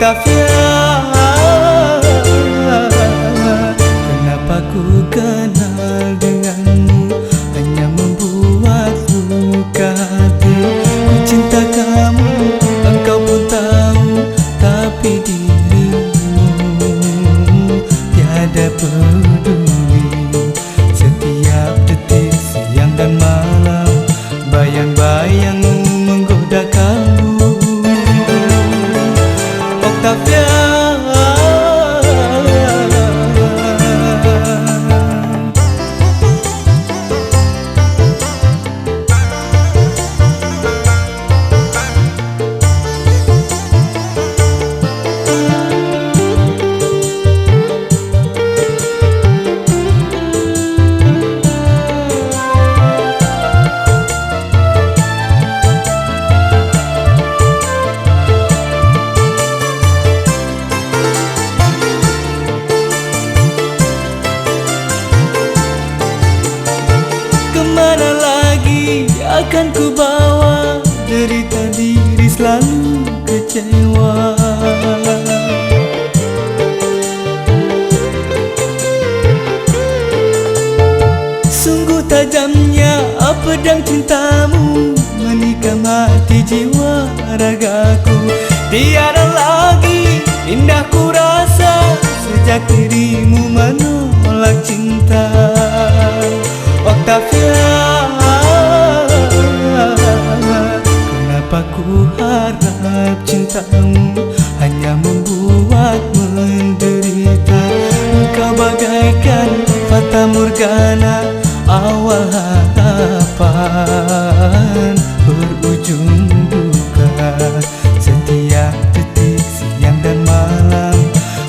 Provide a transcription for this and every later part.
Octavia, kenapa ku kenal denganmu hanya membuat luka hati. Ku cinta kamu, engkau pun tahu, tapi dirimu tiada peduli. Setiap detik siang dan malam bayang-bayangmu menggoda kalbu. Octavia, kemana lagi akan ku bawa derita diri selalu kecewa. Sungguh tajamnya pedang cintamu menikam hati jiwa ragaku. Tiada lagi indah ku rasa sejak dirimu menolak cinta. Octavia, kenapa ku harap cintamu hanya membuat menderita. Engkau bagaikan fata morgana, awal harapan berujung duka. Setiap detik siang dan malam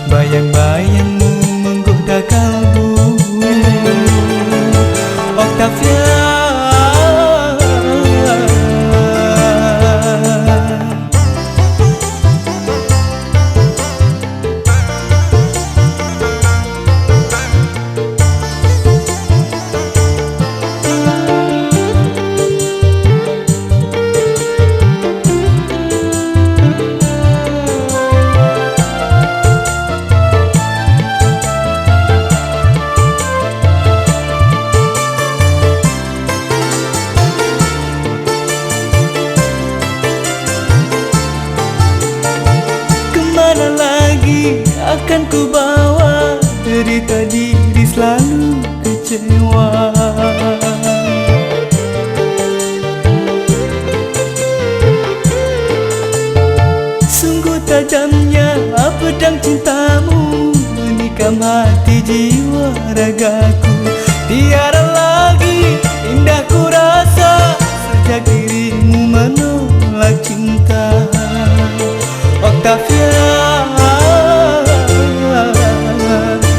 bayang-bayangmu menggoda kalbu. Octavia, kemana lagi akan ku bawa derita diri selalu kecewa. Sungguh tajamnya pedang cintamu menikam hati jiwa ragaku. Tiada lagi indah ku rasa sejak dirimu menolak cinta. Octavia,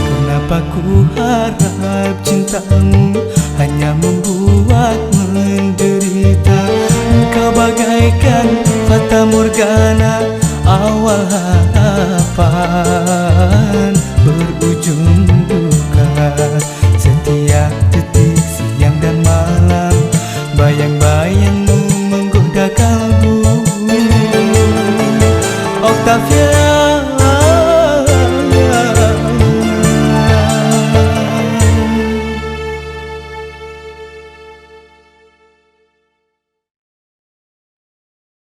kenapa ku harap cintamu hanya membuat menderita. Engkau bagaikan fata morgana, awal harapan berujung duka. Setiap detik siang dan malam bayang-bayangmu menggoda kalbu. Octavia,